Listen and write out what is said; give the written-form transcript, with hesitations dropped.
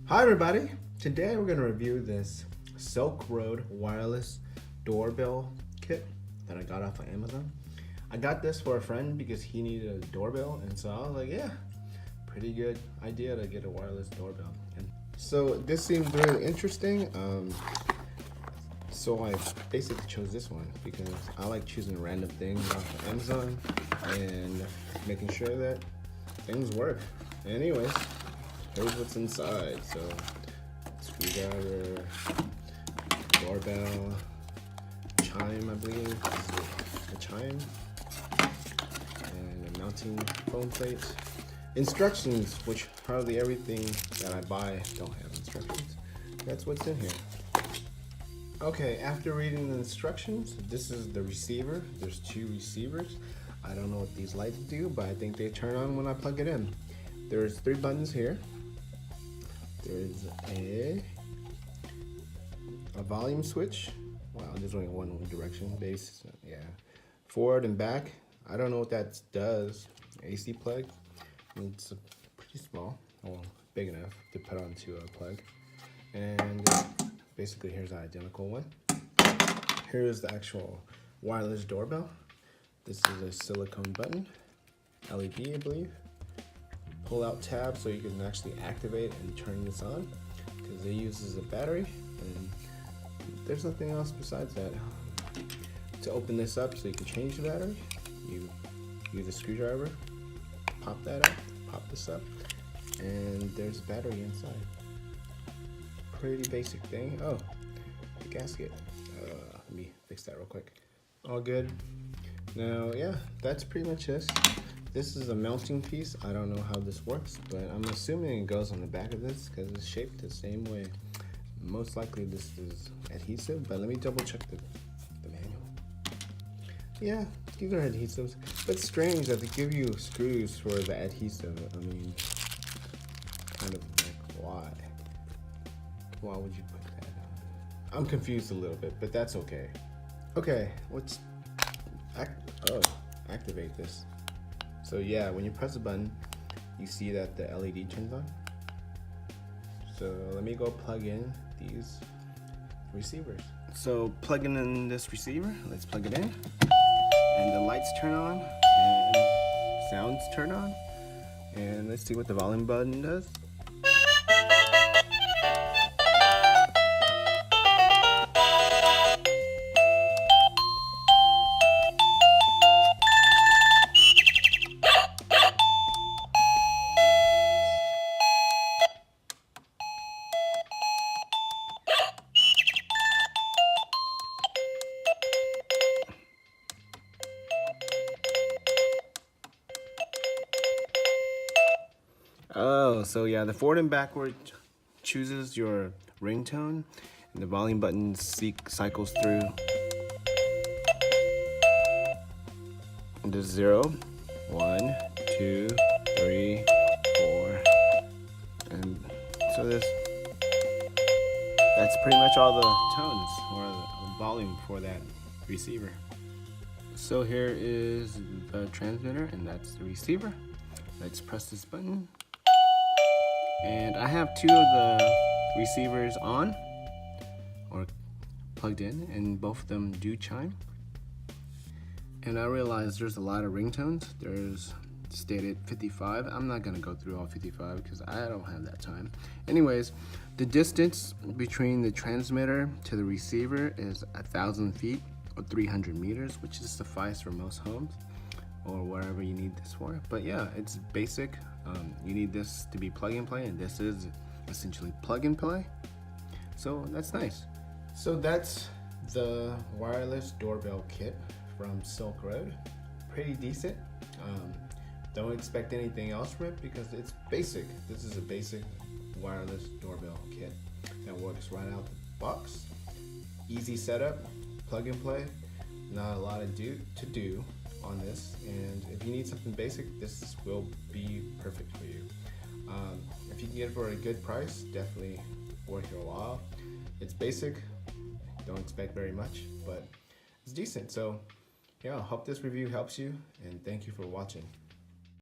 Hi everybody! Today we're going to review this SilkRd wireless doorbell kit that I got off of Amazon. I got this for a friend because he needed a doorbell, and so I was like, yeah, pretty good idea to get a wireless doorbell. And so this seemed really interesting. So I basically chose this one because I like choosing random things off of Amazon and making sure that things work. Anyways, here's what's inside. So, screwdriver, doorbell, chime, I believe. This is a chime, and a mounting foam plate. Instructions, which hardly everything that I buy don't have instructions. That's what's in here. Okay, after reading the instructions, this is the receiver. There's two receivers. I don't know what these lights do, but I think they turn on when I plug it in. There's 3 buttons here. There's a volume switch. Wow, there's only one direction. Base, yeah. Forward and back. I don't know what that does. AC plug. It's pretty small. Well, big enough to put onto a plug. And basically, here's the identical one. Here's the actual wireless doorbell. This is a silicone button. LED, I believe. Pull-out tab so you can actually activate and turn this on, because it uses a battery, and there's nothing else besides that. To open this up so you can change the battery, you use a screwdriver, pop that up, pop this up, and there's a battery inside. Pretty basic thing. Oh, the gasket. Let me fix that real quick. All good. Now, yeah, that's pretty much this. This is a mounting piece. I don't know how this works, but I'm assuming it goes on the back of this because it's shaped the same way. Most likely this is adhesive, but let me double check the manual. Yeah, these are adhesives. But it's strange that they give you screws for the adhesive. I mean, kind of like, why? Why would you put that on? I'm confused a little bit, but that's okay. Okay, let's activate this. So yeah, when you press the button, you see that the LED turns on. So let me go plug in these receivers. So plugging in this receiver, let's plug it in. And the lights turn on, and sounds turn on. And let's see what the volume button does. Oh, so yeah, the forward and backward chooses your ringtone, and the volume button cycles through the 0, 1, 2, 3, 4, and so that's pretty much all the tones or the volume for that receiver. So here is the transmitter, and that's the receiver. Let's press this button. And I have 2 of the receivers on or plugged in, and both of them do chime. And I realized there's a lot of ringtones. There's stated 55. I'm not gonna go through all 55 because I don't have that time. Anyways, the distance between the transmitter to the receiver is 1,000 feet or 300 meters, which is suffice for most homes or wherever you need this for. But yeah, it's basic. You need this to be plug and play, and this is essentially plug and play. So that's nice. So that's the wireless doorbell kit from SilkRd. Pretty decent. Don't expect anything else from it because it's basic. This is a basic wireless doorbell kit that works right out the box. Easy setup, plug and play. Not a lot to do on this, and if you need something basic, this will be perfect for you. If you can get it for a good price, definitely worth your while. It's basic, don't expect very much, but it's decent. So yeah, I hope this review helps you, and thank you for watching.